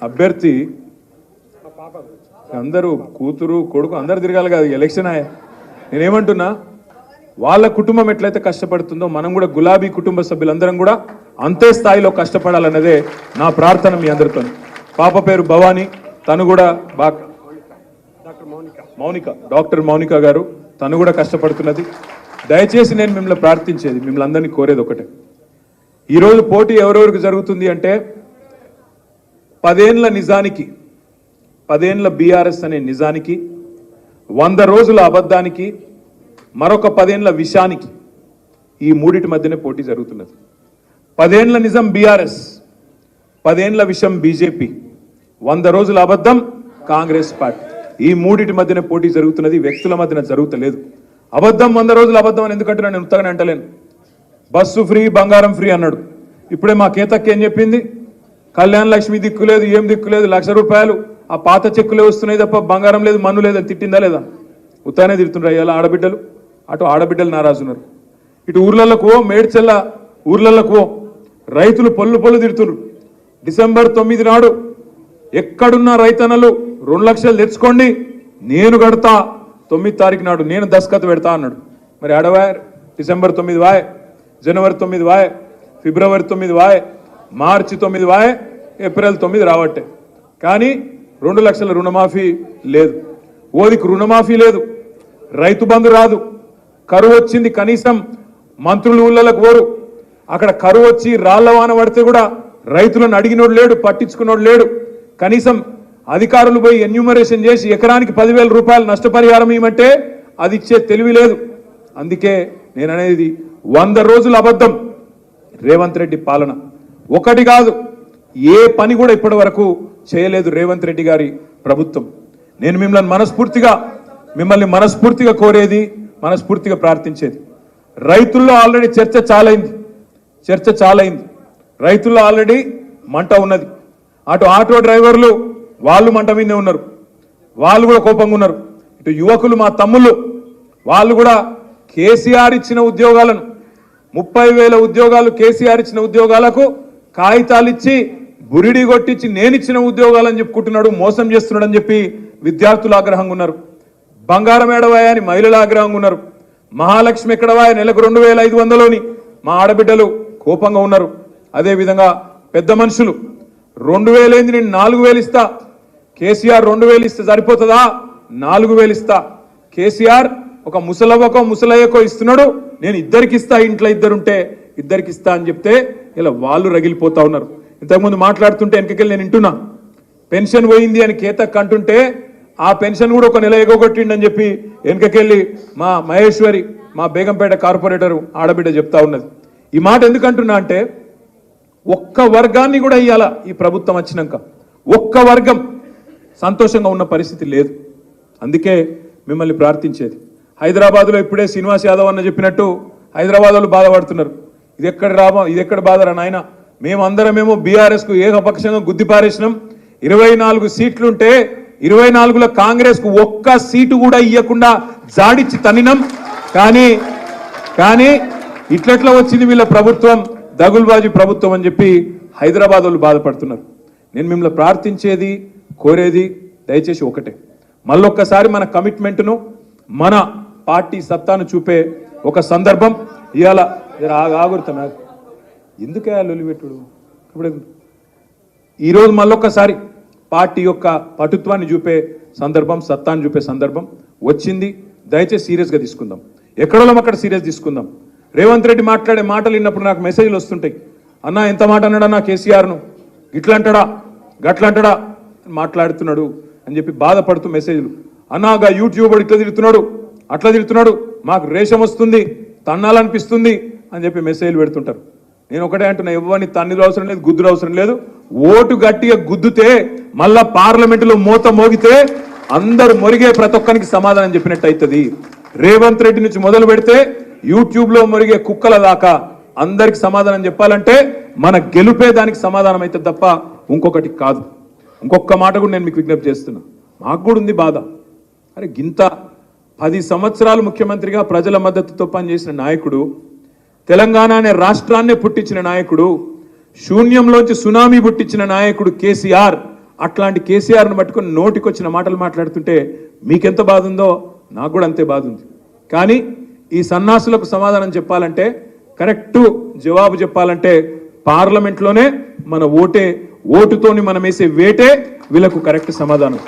అభ్యర్థి అందరూ కూతురు కొడుకు అందరు తిరగాలి కదా ఎలక్షన్. నేనేమంటున్నా, వాళ్ళ కుటుంబం ఎట్లయితే కష్టపడుతుందో మనం కూడా గులాబీ కుటుంబ సభ్యులందరం కూడా అంతే స్థాయిలో కష్టపడాలన్నదే నా ప్రార్థన మీ అందరితో. పాప పేరు భవానీ, తను కూడా డాక్టర్ మౌనిక గారు, తను కూడా కష్టపడుతున్నది. దయచేసి నేను మిమ్మల్ని ప్రార్థించేది, మిమ్మల్ని అందరినీ కోరేది ఒకటే, ఈరోజు పోటీ ఎవరెవరికి జరుగుతుంది అంటే 10 ఏళ్ల నిజానికి, 10 ఏళ్ల బీఆర్ఎస్ అనే నిజానికి, 100 రోజుల అబద్ధానికి, మరొక 10 ఏళ్ల విషానికి, ఈ మూడిటి మధ్యనే పోటీ జరుగుతున్నది. 10 ఏళ్ల నిజం బీఆర్ఎస్, 10 ఏళ్ల విషం బీజేపీ, 100 రోజుల అబద్ధం కాంగ్రెస్ పార్టీ. ఈ మూడిటి మధ్యనే పోటీ జరుగుతున్నది, వ్యక్తుల మధ్యన జరుగుతలేదు. అబద్ధం 100 రోజుల అబద్ధం అని ఎందుకంటే నేను ఉత్తగానే అంటలేను. బస్సు ఫ్రీ, బంగారం ఫ్రీ అన్నాడు. ఇప్పుడే మా కేతక్క ఏం చెప్పింది, కళ్యాణ లక్ష్మి దిక్కు లేదు, ఏం దిక్కు లేదు, ₹1,00,000 ఆ పాత చెక్కులే వస్తున్నాయి తప్ప బంగారం లేదు, మన్ను లేదని తిట్టిందా లేదా? ఉత్తానే తిడుతున్నారు అయ్యాల ఆడబిడ్డలు. అటు ఆడబిడ్డలు నారాజున్నారు, ఇటు ఊర్లలకు మేడ్చెల్ల ఊర్లకు రైతులు పొల్లు తిడుతున్నారు. డిసెంబర్ 9 నాడు ఎక్కడున్న రైతన్నలు 2 లక్షలు తెచ్చుకోండి, నేను కడతా, 9 తారీఖు నాడు నేను దస్కత్ పెడతా అన్నాడు. మరి ఆడవాయ్ డిసెంబర్ 9 వాయ్, జనవరి 9 వాయ్, ఫిబ్రవరి 9 వాయ్, మార్చి 9 వాయ్, ఏప్రిల్ 9 రావట్టే. కానీ 2 లక్షల రుణమాఫీ లేదు, ఓదికి రుణమాఫీ లేదు, రైతు బంధు రాదు, కరువు వచ్చింది, కనీసం మంత్రులు ఊళ్ళకు పోరు. అక్కడ కరువు వచ్చి రాళ్లవాన పడితే కూడా రైతులను అడిగినోడు లేడు, పట్టించుకున్నోడు లేడు. కనీసం అధికారులు పోయి ఎన్యూమరేషన్ చేసి ఎకరానికి ₹10,000 నష్టపరిహారం ఇవ్వమంటే అది ఇచ్చే తెలివి లేదు. అందుకే నేను అనేది 100 రోజుల అబద్ధం రేవంత్ రెడ్డి పాలన. ఒకటి కాదు, ఏ పని కూడా ఇప్పటి వరకు చేయలేదు రేవంత్ రెడ్డి గారి ప్రభుత్వం. నేను మిమ్మల్ని మనస్ఫూర్తిగా కోరేది, మనస్ఫూర్తిగా ప్రార్థించేది, రైతుల్లో ఆల్రెడీ చర్చ చాలైంది. రైతుల్లో ఆల్రెడీ మంట ఉన్నది. అటు ఆటో డ్రైవర్లు వాళ్ళు మంట మీదే ఉన్నారు, వాళ్ళు కూడా కోపంగా ఉన్నారు. ఇటు యువకులు మా తమ్ముళ్ళు వాళ్ళు కూడా కేసీఆర్ ఇచ్చిన ఉద్యోగాలను 30,000 ఉద్యోగాలు కేసీఆర్ ఇచ్చిన ఉద్యోగాలకు కాగితాలు ఇచ్చి బురిడి కొట్టించి నేను ఇచ్చిన ఉద్యోగాలని చెప్పుకుంటున్నాడు, మోసం చేస్తున్నాడు అని చెప్పి విద్యార్థులు ఆగ్రహంగా ఉన్నారు. బంగారం ఏడవాయ అని మహిళలు ఆగ్రహంగా ఉన్నారు. మహాలక్ష్మి ఎక్కడవాయ నెలకు 2,500 మా ఆడబిడ్డలు కోపంగా ఉన్నారు. అదేవిధంగా పెద్ద మనుషులు 2,000 ఏంది, నేను 4,000 ఇస్తా, కేసీఆర్ 2,000 ఇస్తే సరిపోతుందా, 4,000 ఇస్తా, కేసీఆర్ ఒక ముసలవ్వకో ముసలయ్యకో ఇస్తున్నాడు, నేను ఇద్దరికి ఇస్తా, ఇంట్లో ఇద్దరుంటే ఇద్దరికి ఇస్తా అని చెప్తే ఇలా వాళ్ళు రగిలిపోతా ఉన్నారు. ఇంతకుముందు మాట్లాడుతుంటే వెనకకెళ్ళి నేను వింటున్నా, పెన్షన్ పోయింది అని కేతక్ అంటుంటే ఆ పెన్షన్ కూడా ఒక నెల ఎగొట్టిండని చెప్పి వెనకకెళ్ళి మా మహేశ్వరి, మా బేగంపేట కార్పొరేటర్ ఆడబిడ్డ చెప్తా ఉన్నది. ఈ మాట ఎందుకంటున్నా అంటే, ఒక్క వర్గాన్ని కూడా ఇయ్యాల ఈ ప్రభుత్వం వచ్చినాక ఒక్క వర్గం సంతోషంగా ఉన్న పరిస్థితి లేదు. అందుకే మిమ్మల్ని ప్రార్థించేది, హైదరాబాద్లో ఇప్పుడే శ్రీనివాస్ యాదవ్ అన్న చెప్పినట్టు హైదరాబాద్ వాళ్ళు బాధపడుతున్నారు. ఇది ఎక్కడ బాధరా నాయన, మేమందరమేమో బీఆర్ఎస్కు ఏకపక్షంగా గుద్దిపారేసినాం. 24 సీట్లుంటే 24లో కాంగ్రెస్కు ఒక్క సీటు కూడా ఇవ్వకుండా జాడిచ్చి తన్నినాం. కానీ ఇట్లెట్లా వచ్చింది వీళ్ళ ప్రభుత్వం, దగుల్బాజీ ప్రభుత్వం అని చెప్పి హైదరాబాద్ వాళ్ళు బాధపడుతున్నారు. నేను మిమ్మల్ని ప్రార్థించేది, కోరేది దయచేసి ఒకటే, మళ్ళొక్కసారి మన కమిట్మెంట్ను, మన పార్టీ సత్తాను చూపే ఒక సందర్భం ఇవాళ. ఆగురుతున్నా ఎందుకే లొలిపెట్టుడు, ఇప్పుడు ఈరోజు మళ్ళొక్కసారి పార్టీ యొక్క పటుత్వాన్ని చూపే సందర్భం, సత్తాన్ని చూపే సందర్భం వచ్చింది. దయచేసి సీరియస్గా తీసుకుందాం, ఎక్కడోళ్ళం అక్కడ సీరియస్ తీసుకుందాం. రేవంత్ రెడ్డి మాట్లాడే మాటలు విన్నప్పుడు నాకు మెసేజ్లు వస్తుంటాయి, అన్న ఎంత మాట అన్నాడన్నా కేసీఆర్ను, ఇట్లంటాడా గట్లంటాడా మాట్లాడుతున్నాడు అని చెప్పి బాధపడుతూ మెసేజ్లు. అన్నాగా యూట్యూబ్ ఇట్లా తిరుగుతున్నాడు, అట్లా తిరుగుతున్నాడు, మాకు రేషం వస్తుంది, తన్నాలనిపిస్తుంది అని చెప్పి మెసేజ్లు పెడుతుంటారు. నేను ఒకటే అంటున్నా, ఎవరిని తన్నిలు అవసరం లేదు, గుద్దులు అవసరం లేదు. ఓటు గట్టిగా గుద్దుతే మళ్ళా పార్లమెంటులో మోత మోగితే అందరు మొరిగే ప్రతి ఒక్కరికి సమాధానం చెప్పినట్టు అవుతుంది. రేవంత్ రెడ్డి నుంచి మొదలు పెడితే యూట్యూబ్లో మొరిగే కుక్కల దాకా అందరికి సమాధానం చెప్పాలంటే మన గెలుపే దానికి సమాధానం అవుతుంది తప్ప ఇంకొకటి కాదు. ఇంకొక మాట కూడా నేను మీకు విజ్ఞప్తి చేస్తున్నా, మాకు కూడా ఉంది బాధ. అరే గింత 10 సంవత్సరాలు ముఖ్యమంత్రిగా ప్రజల మద్దతుతో పనిచేసిన నాయకుడు, తెలంగాణ అనే రాష్ట్రాన్ని పుట్టించిన నాయకుడు, శూన్యంలోంచి సునామీ పుట్టించిన నాయకుడు కేసీఆర్. అట్లాంటి కేసీఆర్ను పట్టుకొని నోటికొచ్చిన మాటలు మాట్లాడుతుంటే మీకెంత బాధ ఉందో నాకు కూడా అంతే బాధ ఉంది. కానీ ఈ సన్నాసులకు సమాధానం చెప్పాలంటే, కరెక్ట్ జవాబు చెప్పాలంటే పార్లమెంట్లోనే మన ఓటుతోని మనం వేసే వేటే వీళ్ళకు కరెక్ట్ సమాధానం.